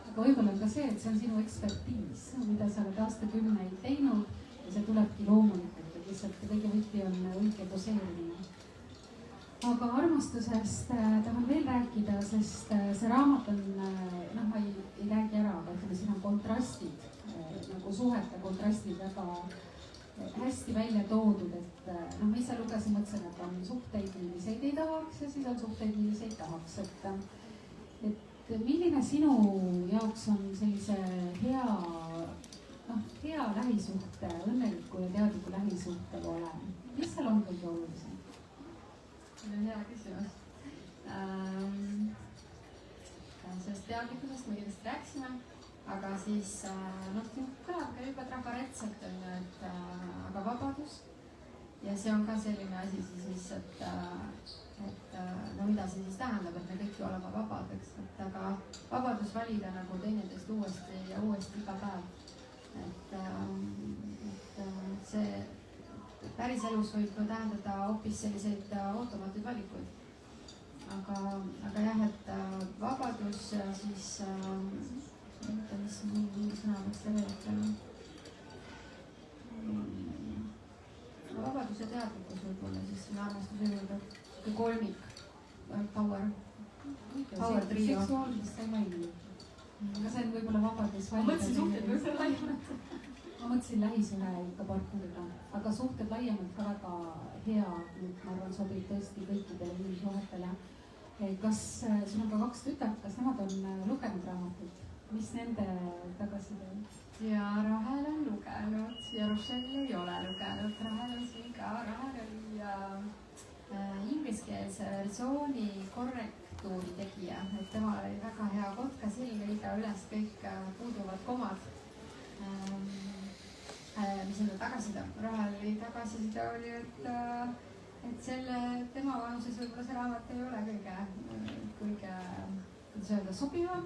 Aga võib-olla on ka see, et see on sinu ekspertiis, mida sa oled aastakümneid teinud ja see tulebki loomulikult, et lihtsalt kõige võti on õige doseerimine. Aga armastusest tahan veel rääkida, sest see raamat on, ma ei räägi ära, aga ütleme, siin on kontrastid, nagu suhete kontrastid väga hästi välja toodud, et ma ise lugesin, mõtlesin, et on suhteid, milliseid ei tahaks ja siis on suhteid, milliseid tahaks, et milline sinu jaoks on sellise hea lähisuhte, õnneliku ja teadliku lähisuhte olem, mis seal on kõige olulisem? See on hea küsimus. Sellest teadlikkusest me kindlasti rääksime, aga siis kõlab ka juba trafaretselt on ju, et aga vabadus ja see on ka selline asi siis, et mida see siis tähendab, et me kõik ju oleme vabad, eks, et aga vabadus valida nagu teineteist uuesti ja uuesti iga päev, et et see päriselus võib ka tähendada hoopis selliseid ootamatuid valikuid. aga jah, et vabadus siis, mis mingi sõna võiks veel ütlema. Vabadus ja teadlikkus võib-olla siis selle armastuse juurde, siuke kolmik, power trio. seksuaalsust ei maini. aga see on võib-olla vabadus. ma mõtlesin suhted võib-olla laiemalt. ma mõtlesin lähisuhe ikka partneriga, aga suhted laiemalt ka väga hea, ma arvan, sobib tõesti kõikidele inimsuhetele. kas sul on ka 2 tütart, kas nemad on lugenud raamatut, mis nende tagasiside on? ja Rahel on lugenud ja Rochelle ei ole lugenud. Rahel on siin ka, Rahel oli ingliskeelse versiooni korrektuuri tegija, et temal oli väga hea kotkasill leida üles kõik puuduvad komad, mis enda tagasiside. Raheli tagasiside oli, et tema vanuses võib-olla see raamat ei ole kõige, kuidas öelda, sobivam.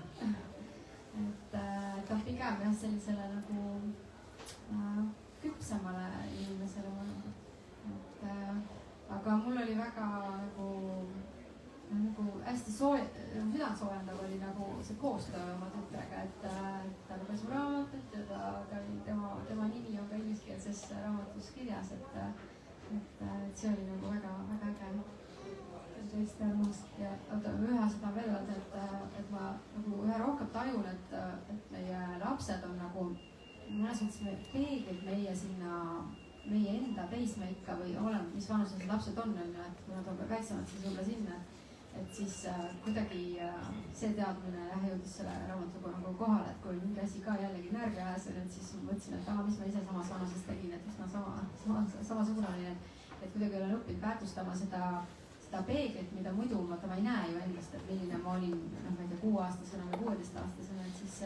et ta on pigem jah sellisele nagu küpsemale inimesele mõeldud. aga mul oli väga nagu hästi südantsoojendav oli nagu see koostöö oma tütrega, et ta luges mu raamatut ja ta oli tema nimi on ka ingliskeelses raamatus kirjas, et see oli nagu väga äge. tõesti armas. ja oota, ühe asja tahan veel öelda, et ma nagu üha rohkem tajun, et meie lapsed on nagu mõnes mõttes peeglid meie enda teismeikka või oleneb, mis vanuses need lapsed on, et kui nad on ka väiksemad, siis võib-olla sinna, et siis kuidagi see teadmine jõudis selle raamatuga nagu kohale, et kui mingi asi ka jällegi närvi ajas, et siis ma mõtlesin, et mis ma ise samas vanuses tegin, et üsna samasugune olin, et kuidagi olen õppinud väärtustama seda peeglit, mida muidu ma ei näe ju endast, et milline ma olin, ma ei tea, 6-aastasena või 16-aastasena, et siis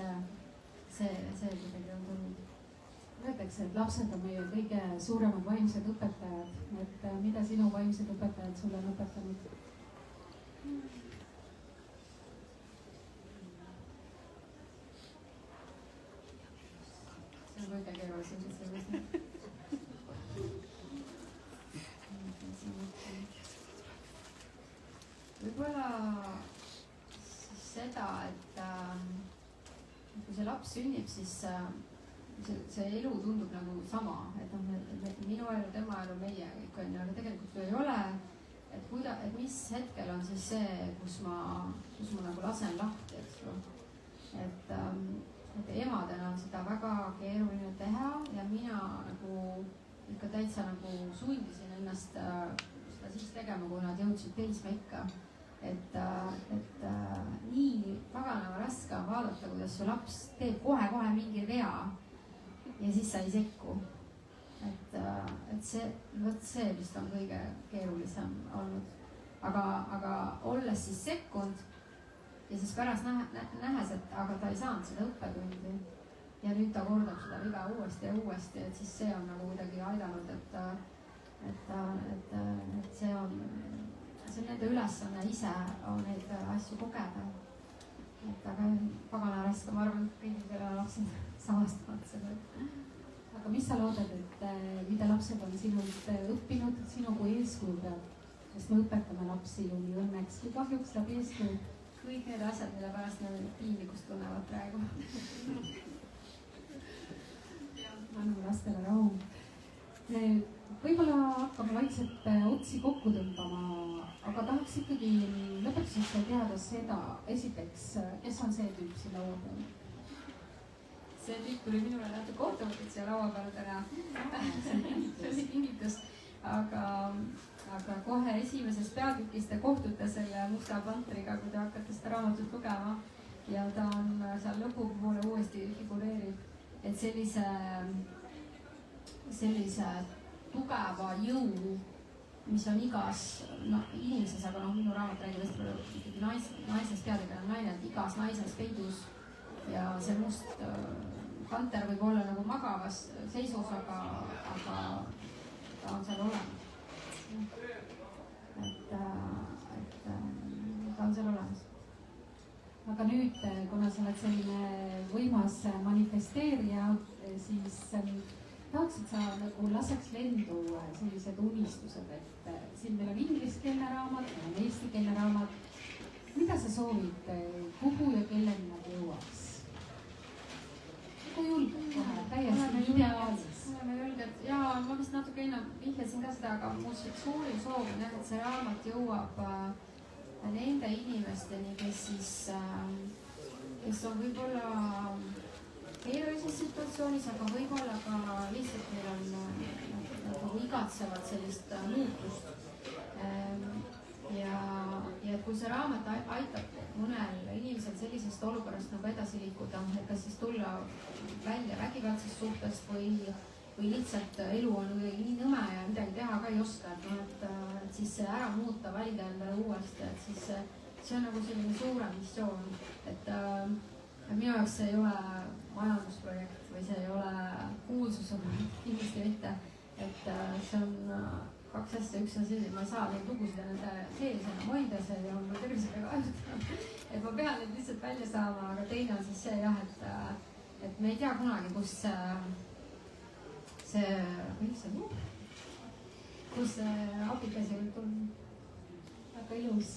see kuidagi on tulnud. Öeldakse, et lapsed on meie kõige suuremad vaimsed õpetajad, et mida sinu vaimsed õpetajad sulle on õpetanud? see on kõige keerulisem, sest see mõistab. võib-olla siis seda, et kui see laps sünnib, siis see elu tundub nagu sama, et minu elu, tema elu, meie kõik on ju, aga tegelikult ju ei ole. et mis hetkel on siis see, kus ma nagu lasen lahti, eks ju. et emadena on seda väga keeruline teha ja mina nagu ikka täitsa nagu sundisin ennast seda siis tegema, kui nad jõudsid teismeikka. et nii paganama raske on vaadata, kuidas su laps teeb kohe mingi vea ja siis sa ei sekku. et see vist on kõige keerulisem olnud. aga olles siis sekkunud ja siis pärast nähes, et aga ta ei saanud seda õppetundi ja nüüd ta kordab seda viga uuesti ja uuesti, et siis see on nagu kuidagi aidanud, et see on nende ülesanne ise neid asju kogeda. et aga pagana raske, ma arvan, et kõigil, kellel lapsed samastavad seda. aga mis sa loodad, et mida lapsed on sinult õppinud, sinu kui eeskuju pealt? sest me õpetame lapsi ju nii õnneks kui kahjuks läbi eeskuju. kõik need asjad, mille pärast nad piinlikkust tunnevad praegu. annan lastele rahu. võib-olla hakkame vaikselt otsi kokku tõmbama, aga tahaks ikkagi lõpetuseks teada seda, esiteks, kes on see tüüp siin laua peal? see tüüp tuli minule natuke ootamatult siia laua peale täna. see oli kingitus, aga kohe esimeses peatükis te kohtute selle Musta pantriga, kui te hakkate seda raamatut lugema ja ta on seal lõpupoole uuesti figureerib, et sellise tugeva jõu, mis on igas inimeses, aga minu raamat räägib hästi palju ikkagi naisest, peategelane on naine, et igas naises peidus ja see must panter võib olla nagu magavas seisus, aga ta on seal olemas. et ta on seal olemas. aga nüüd, kuna sa oled selline võimas manifesteerija, siis tahaksid sa nagu laseks lendu sellised unistused, et siin meil on ingliskeelne raamat, meil on eestikeelne raamat. mida sa soovid, kuhu ja kelleni nad jõuaks? kui julged kohe, täiesti ideaalis. oleme julged ja ma vist natuke enne vihjasin ka seda, aga mu suurim soov on jah, et see raamat jõuab nende inimesteni, kes on võib-olla keerulises situatsioonis, aga võib-olla ka lihtsalt neil on nagu igatsevad sellist muutust. ja et kui see raamat aitab mõnel inimesel sellisest olukorrast nagu edasi liikuda, et kas siis tulla välja vägivaldsest suhtest või lihtsalt elu on nii nõme ja midagi teha ka ei oska, et siis see ära muuta, valida endale uuesti, et siis see on nagu selline suurem missioon, et minu jaoks see ei ole majandusprojekt või see ei ole kuulsuse projekt, kindlasti mitte, et see on kaks asja, üks asi, ma ei saa neid lugusid nende sees enam hoida, see on mul tervisega kahjustanud, et ma pean neid lihtsalt välja saama, aga teine on siis see jah, et me ei tea kunagi, kus abikäsi võib tulla. väga ilus,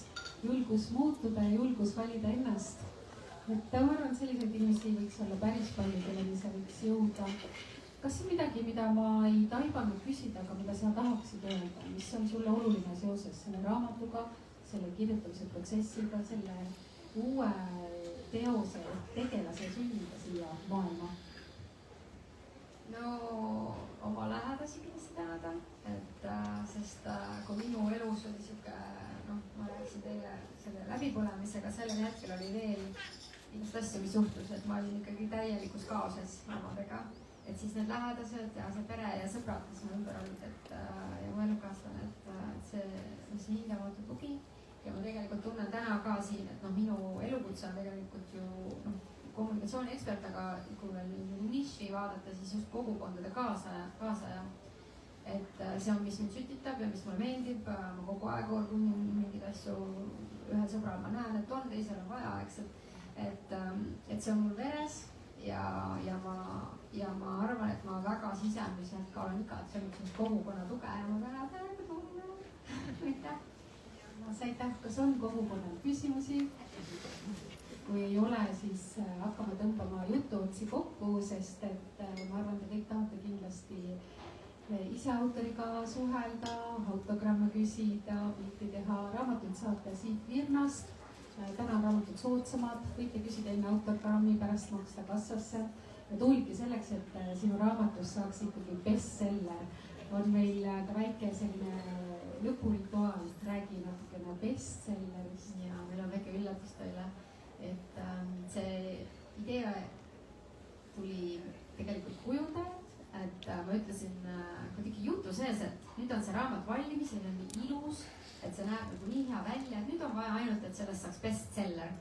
julgus muutuda ja julgus valida ennast. et ma arvan, selliseid inimesi võiks olla päris palju, kelleni see võiks jõuda. kas on midagi, mida ma ei taibanud küsida, aga mida sa tahaksid öelda, mis on sulle oluline seoses selle raamatuga, selle kirjutamise protsessiga, selle uue teose tegelase sünniga siia maailma? no oma lähedasi kindlasti tänada, et sest kui minu elus oli sihuke, ma rääkisin teile selle läbipõlemisega, sellel hetkel oli veel igast asju, mis juhtus, et ma olin ikkagi täielikus kaoses omadega, et siis need lähedased ja see pere ja sõbrad, kes mu ümber olid, ja mu elukaaslane, et see hindamatu tugi ja ma tegelikult tunnen täna ka siin, et minu elukutse on tegelikult ju kommunikatsiooniekspert, aga kui veel niši vaadata, siis just kogukondade kaasaja. et see on, mis mind sütitab ja mis mulle meeldib, ma kogu aeg orgun mingeid asju, ühel sõbral ma näen, et on, teisel on vaja, eks, et see on mul veres ja ma arvan, et ma väga sisemiselt ka olen igatsenud kogukonna tuge ja ma väga tänan tulla. aitäh. aitäh, kas on kogukonnal küsimusi? kui ei ole, siis hakkame tõmbama jutuotsi kokku, sest et ma arvan, te kõik tahate kindlasti ise autoriga suhelda, autogramme küsida, pilti teha, raamatuid saate siit Virnast. täna on raamatud soodsamad, võite küsida enne autogrammi, pärast maksta kassasse. ja Tuuliki, selleks, et sinu raamatus saaks ikkagi bestseller, on meil ka väike selline lõpurituaal, räägi natukene bestsellerist. ja meil on väike üllatus teile, et see idee tuli tegelikult kujundajalt, et ma ütlesin kuidagi jutu sees, et nüüd on see raamat valmis, see on nii ilus, et see näeb nagu nii hea välja, et nüüd on vaja ainult, et sellest saaks bestseller.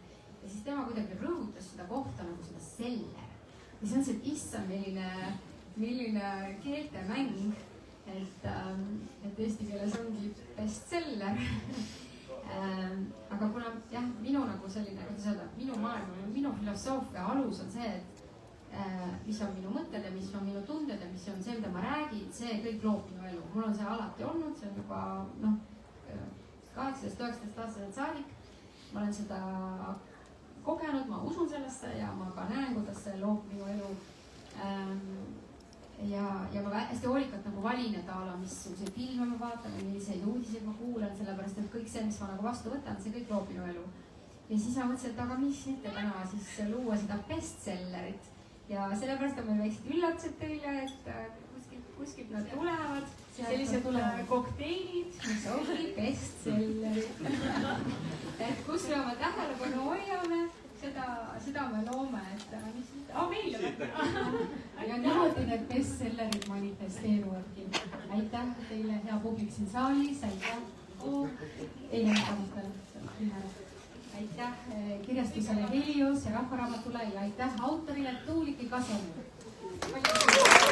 ja siis tema kuidagi rõhutas seda kohta nagu seda seller. ja siis on see, et issand, milline keeltemäng, et eesti keeles ongi bestseller aga kuna jah, minu nagu selline, kuidas öelda, minu maailm, minu filosoofia alus on see, et mis on minu mõtted ja mis on minu tunded ja mis on see, mida ma räägin, see kõik loob minu elu. mul on see alati olnud, see on juba 18-19 aastaselt saadik. ma olen seda kogenud, ma usun sellesse ja ma ka näen, kuidas see loob minu elu. ja ma hästi hoolikalt nagu valin, et missuguseid filme ma vaatan ja milliseid uudiseid ma kuulan, sellepärast et kõik see, mis ma nagu vastu võtan, see kõik loob minu elu. ja siis ma mõtlesin, et aga mis mitte täna siis luua seda bestsellerit ja sellepärast on meil väiksed üllatused teile, et kuskilt nad tulevad, sellised kokteilid, mis ongi bestsellerid. et kus me oma tähelepanu hoiame, seda me loome, et meil on. ja niimoodi need bestsellerid manifesteeruvadki. aitäh teile, hea publik siin saalis, aitäh aitäh kirjastusele Helios ja Rahvaraamatule ja aitäh autorile Tuuliki Kasonile.